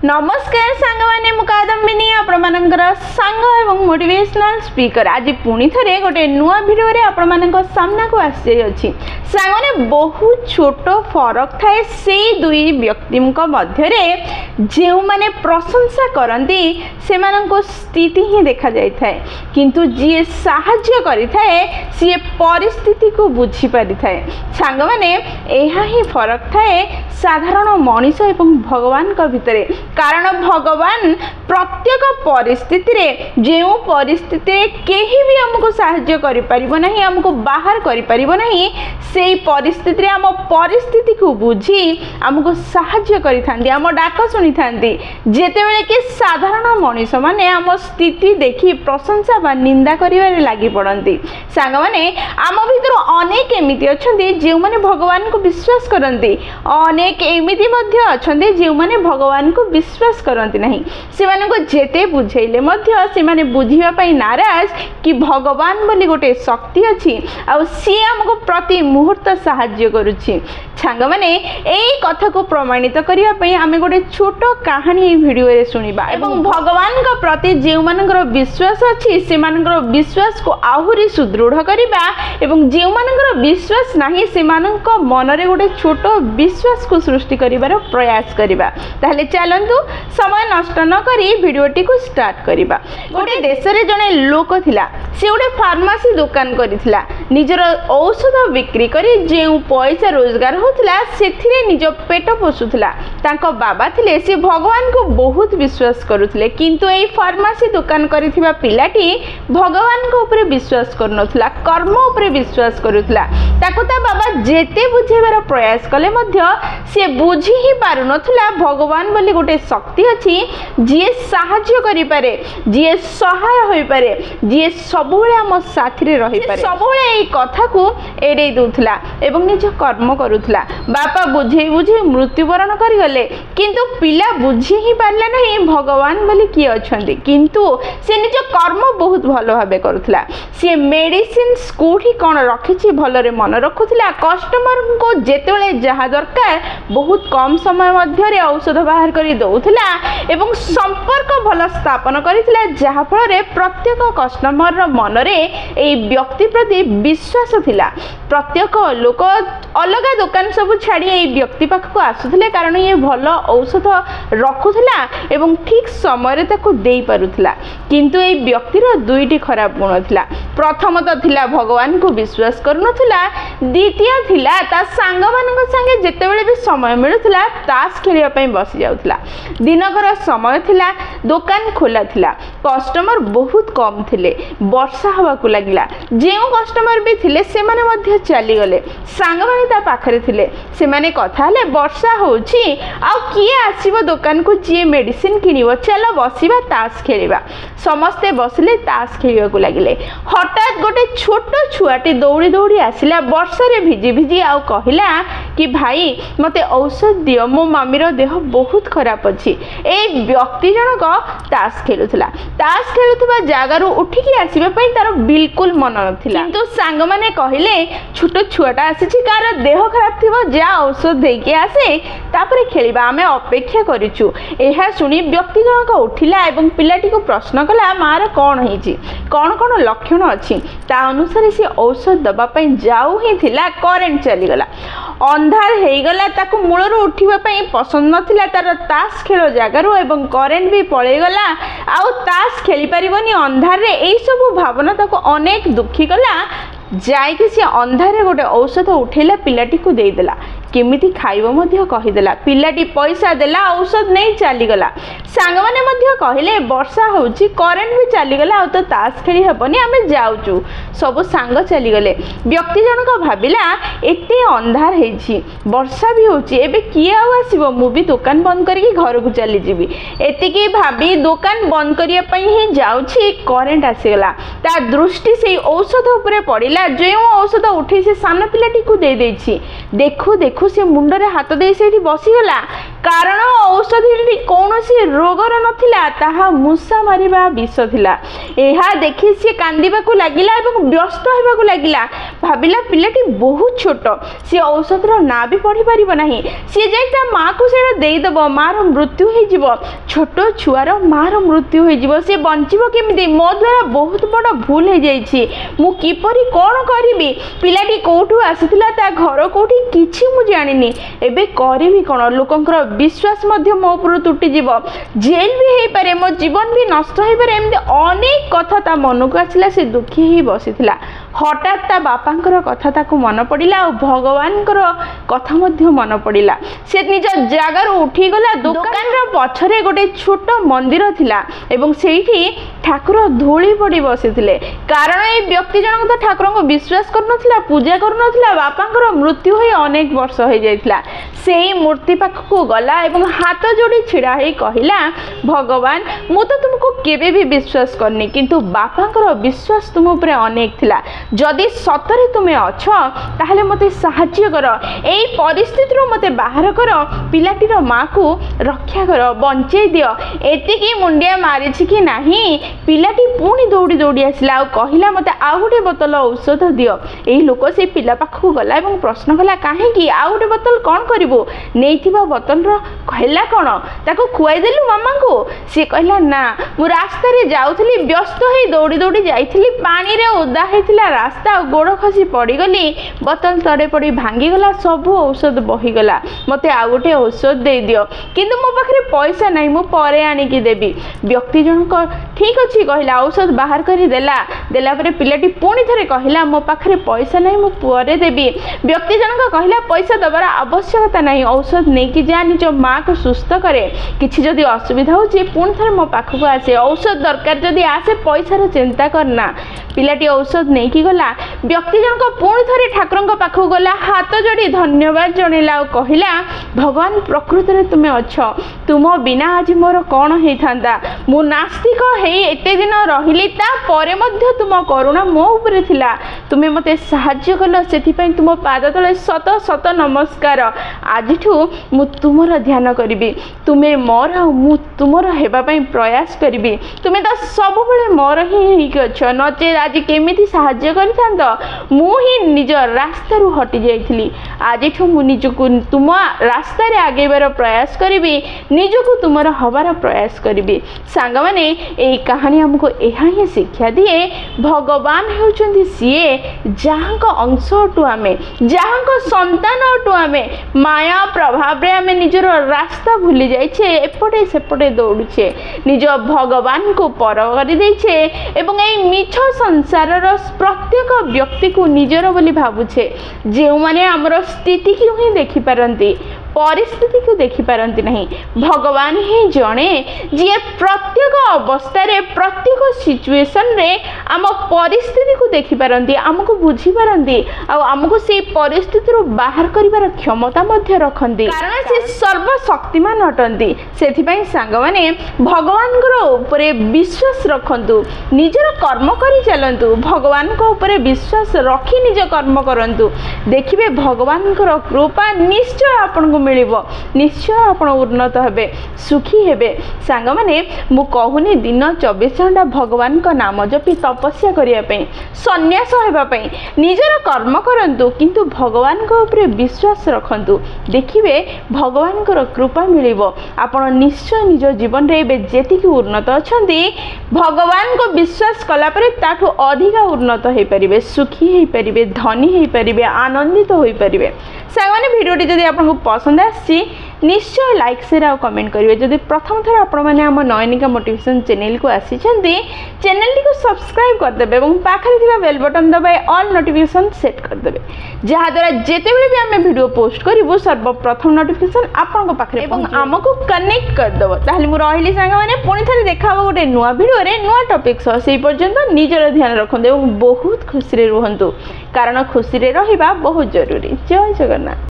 नमस्कार सांग मैंने मुकादम्बिनी आपणमानंकर सांग एवं मोटिवेशनल स्पीकर आज पुणी थे गोटे नुआ भिडियो रे आपणमानंक सामना को आसी अछि सांग माने बहुत छोट फरक थाए से दुई व्यक्तिक मध्य रे जे माने प्रशंसा करती से स्थिति ही देखा जाय थाए किंतु जी साहाय्य करि थाए सी परिस्थिति को बुझी पारि थाए सांग माने एहा ही फरक थाए साधारण मनीष एवं भगवान का भितरे कारण भगवान प्रत्येक परिस्थिति रे जो परिस्थिति रे केही भी हमको साहाय्य करि परिबो नाही हमको बाहर करि परिबो नाही सेही परिस्थिति रे हम परिस्थिति को बुझी हमको साहाय्य करि थांदी हम डाक सुनी थांदी जेते बेले कि साधारण मनीष माने हम स्थिति देखि प्रशंसा बा निंदा करिवारे लागि पड़ंती सांग माने आम भितर अनेक एमिति अछंती जे माने भगवान को विश्वास करंती अनेक एमिति मध्ये अछंती जे माने भगवान को विश्वास करती नहीं से जेते बुझेले मध्य से माने बुझिबा पई नाराज कि भगवान बोली गोटे शक्ति अछि आ सी हमको प्रति मुहूर्त साहाय्य करूछि छांग माने एई कथा को प्रमाणित करिया पई आमे गोटे छोट कहानी ए वीडियो रे सुनिबा एवं भगवान का प्रति जे मानकर विश्वास अछि से मानकर विश्वास को आहुरी सुदृढ़ करिबा एवं जे मानकर विश्वास नाही से मानक मन रे गोटे छोट विश्वास को सृष्टि करिवार प्रयास करिबा ताले चलंतु समय नष्ट न करी वीडियोटी को स्टार्ट करिबा गोटे देश रे जने लोक थिला से गोटे फार्मेसी दुकान करिथिला निजर औषध बिक्री करी जे पैसा रोजगार होथिला सेथिरे निज पेट पोसुथिला तांको बाबा थिले से भगवान को बहुत विश्वास करुथिले किंतु एई फार्मेसी दुकान करिथिबा पिलाटी भगवान को ऊपर विश्वास करनथिला कर्म ऊपर विश्वास करुथिला ताको ता बाबा जेते बुझेबार प्रयास कले मध्य से बुझी ही पारुनथिला भगवान बोली गोटे शक्ति अछि जे साहाय्य करि पारे जे सहाय होई पारे जे सबुले हम साथी रे रहि पारे सबुले एई कथा को एडे दुथला एवं निज कर्म करुथला बापा बुझे बुझे मृत्युवरण करि गले किंतु पिला बुझी ही पारला नहीं भगवान बोली किए अछंती किंतु से निज कर्म बहुत भलो भाबे करुथला से मेडिसिन स्कूटी कोन रखिछि भलो रे मन रखुथला कस्टमर को जेतेले जहा दरकार बहुत कम समय मध्य रे औषध बाहर करी दउथला एवं संपर्क भल स्थापन करिथला जहा फल रे प्रत्येक कस्टमर रो मन रे ए व्यक्ति प्रति विश्वास थिला प्रत्येक लोक अलग दुकान सब छाड़ी ए व्यक्ति पाख को आसुथले कारण ये भल औषध रखुथला एवं ठीक समय रे ताको देई पारुथला किंतु ए व्यक्ति रो दुईटी खराब गुण थिला प्रथम तो थिला भगवान को विश्वास करनथला द्वितीय थिला ता सांग मानक संगे जेते बेले भी समय मिलुथला तास खेलिया पई बस जाउथला दिनकर समय थिला दुकान खोला थिला कस्टमर बहुत कम थिले वर्षा हवा को लागिला जेउ कस्टमर भी थिले से माने मध्य चली गले सांग माने ता पाखरे थिले से माने कथा हले वर्षा होची आ किए आसीबो दुकान को जे मेडिसिन किनिबो चलो बसिबा तास खेलिबा समस्ते बसले तास खेलिबा को लागिले हठात गोटे छोट छुआटी दौड़ी दौड़ी आसिला वर्षा रे भिजी भिजी आ कहिला कि भाई मते औषध दियो मो मामीर देह बहुत खराब अछि ए व्यक्ति जनक तास खेलुथबा जागारू उठिकी आसीबा पई तार बिल्कुल मन नथिला किंतु सांग माने कहिले छोट छुआटा आसीछि कार देह खराब थिबो जा औषध देके आसे तापरे खेलिबा आमे अपेक्षा करिछु एहा सुनी व्यक्ति जनक उठिला एवं पिलाटी को प्रश्न कला मार कोन हेछि कोन कोन लक्षण अछि ता अनुसार से औषध दबा पई जाऊ ही थिला करेंट चली गला अंधार हेई गला ताको मूलरो उठिबा पई पसंद नथिला तार तास खेल जागारू एवं करेंट भी पळे गला आउ तास खेली परिबनी अंधार रे एई सब भावना ताको अनेक दुखी गला जाय कि से अंधार रे गोटे औषध उठेला पिलाटी को देई देला केमिति खाइबो मध्य कहिदेला पिलाटी पैसा देला औषध नहीं चली गला सांग माने मध्य कहिले वर्षा होची करेंट भी चली गला आ तो तास खेली हेबनी आमे जाउचू सब सांग चली गले व्यक्ति जनक भाबिला एते अंधार हेछि वर्षा भी होची एबे किए आ आसीबो मु भी दुकान बंद करके घर को चली जीवी एतिकी भाबी दुकान बंद करिया पई ही जाउची करेंट आसीगला ता दृष्टि से औषध ऊपर पड़िला जो औषध उठे से सान पिलाटी को दे देछि देखु देखु से मुंडरे हाथ दे से बसीगला कारण औषध कौन सी रोगर नथिला ताहा मूसा मारिबा विष थिला एहा देखि से कांदिबा को लागिला एवं व्यस्त हेबा को लागिला भाविला पिलाटी बहुत छोट सी औषधर ना भी पढ़ी पार ना सी जा माँ को देदेव मार मृत्यु हो छोट छुआर मार मृत्यु हो सी बंचब केमी मो द्वारा बहुत बड़ भूल हो जाइए मुझपर कौन करी पिलाटी कौटू आसीला ता घर कौटी किसी मु जानी एबे करी कौन लोकंर विश्वास मो ऊपर तुटीज जेल भी हो पारे मो जीवन भी नष्ट हो पारे एमती अनेक कथा ता मन को आसला से दुखी ही बसी हठात ता बापांकर कथा ताको मन पड़ा और भगवान कथा मन पड़ा से निज जगार उठीगला दुकान पछरे गोटे छोट मंदिर थिला एवं सेठी ठाकुर धूली पड़ी बसी कारण ये व्यक्ति जनक तो ठाकुर को विश्वास करनथिला पूजा करनथिला बापांकर मृत्यु हो अनेक वर्ष हो जाइथिला से मूर्ति पाखक गला एवं हाथ जोड़ी छिड़ा ही कहला भगवान मु तो तुमको केबे भी विश्वास करनी किंतु बापांकर विश्वास तुम ऊपर अनेक थिला जदि सतरे तुम्हें अच्छ ताहले मते साहाय्य कर एई परिस्थिति रो मते बाहर कर पिलाटीर माँ को रक्षा कर बंचे दियो एतिकी मुंडिया मारी कि नाही पिलाटी पुणी दौड़ी दौड़ी आसला और कहला मते आउ गोटे बोतल औषध दियो एई लोक से पिला पाखक गला एवं प्रश्न कला काहेकि आउ गोटे बोतल कौन करिवो नैथिबा बोतल रो कहला कौन ताको खुआई देलु मामा को सी कहला ना मु रास्ता रे जाउथली व्यस्त हे दौड़ी दौड़ी जाइथली पानी रे ओदा हेतिला रास्ता गोड़ खसी पड़ी गली बोतल तड़े पड़ी भांगी गला सब औषध बही गला मते आ गोटे औषध दे दियो किंतु मो पाखरे पैसा नहीं मु परे आनी की देबी व्यक्ति जनक ठीक अच्छी कहला औषध बाहर करी देला परे पिलाटी पुणी थरे कहला मो पाखरे पैसा नहीं मु परे देबी व्यक्ति जनक कहला पैसा दबार आवश्यकता नहीं औषध नहीं कि जा निज माँ को सुस्थ करे किछि जदि असुविधा हो पुणी थरे मो पाखक आसे औषध दरकार जदि आसे पैसार चिंता करना पिलाटी औषध नहीं कि गला व्यक्ति जनक पुणी थरे ठाकुर पाखक गला हाथ जोड़ी धन्यवाद जनइला और कहला भगवान प्रकृत में तुम्हें अच्छ तुम बिना आज मोर कौन होता मु नास्तिक है एते दिन रही तापर तुम करुणा मो ऊपर थिला तुम्हें मते साहाय्य कल से तुम पाद तले शत शत नमस्कार आज मु तुमर ध्यान करी तुम्हें मोर मु तुमर हेबापई प्रयास करी तुम्हें तो सब बेले मोर ही अच्छ नचे आज केमिति साहाय्य करिथांत मु ही निज रास्ता रु हटि जाइथिली आज मु निजको तुम रास्ता रे आगेबार प्रयास करी निजको तुमर हबार प्रयास करी सांग माने ए कहानी हमको एहा ही शिक्षा दिए भगवान होउचंदी सीए जहाँको अंश अटु आमे जहाँको संतान अटु आमे माया प्रभाव रे आमे निजर रास्ता भूली जाइछे एपटे सेपटे दौड़ुछे निज भगवान को पर करि दैछे एवं ए मिछ संसार प्रत्येक व्यक्ति को निजर बोली भावुछे जो माने हमर स्थिति की ही देखि पारंती परिस्थिति को देखि पारंती नहीं भगवान ही जणे जे प्रत्येक अवस्था रे प्रत्येक सिचुएशन रे आम परिस्थिति को देखि पारंती हमको बुझी पारंती आ हमको से परिस्थिति रो बाहर करिवार क्षमता मध्य रखंती कारण से सर्वशक्तिमान अटंती सेथि पई सांग माने भगवान को ऊपर विश्वास रखंतु निजर कर्म करि चलंतु भगवान को ऊपर विश्वास रखी निज कर्म करंतु देखिबे भगवान को कृपा निश्चय आपन मिलिबो निश्चय आपण उन्नत हेबे सुखी हेबे सांग माने मु कहूनी दिन 24 घंटा भगवान को नाम जपी तपस्या करिया पई सन्यास हेबा पई निजर कर्म करंतु किंतु भगवान को ऊपर विश्वास रखंतु देखिबे भगवान को कृपा मिलिबो आपण निश्चय निज जीवन रे बे जेति की उन्नत अछंती भगवान को विश्वास कला परे ताठो अधिक उन्नत हे परिबे सुखी हे परिबे धनी हे परिबे आनंदित होई परिबे सांगने भिडियोटी जदि आपको पसंद आसी निश्चय लाइक शेयर और कमेंट करेंगे जदि प्रथम थर आपण मैंने आम नयनिका मोटिवेशन चैनल को आसी चैनल को सब्सक्राइब करदे और पाखे थी बेल बटन दबाए ऑल नोटिफिकेशन सेट करदे जहाद्वारा जिते भी आम वीडियो पोस्ट करूँ सर्वप्रथम नोटिफिकेशन आपण पाखे आमको कनेक्ट करदेव ताहले मु रही सांग मैंने पुणी थे देखा गोटे नुआ वीडियो नुआ टॉपिक से पर्यंत निजर ध्यान रखते और बहुत खुशी रुहतु कारण खुशी रहिबा बहुत जरूरी जय जगन्नाथ।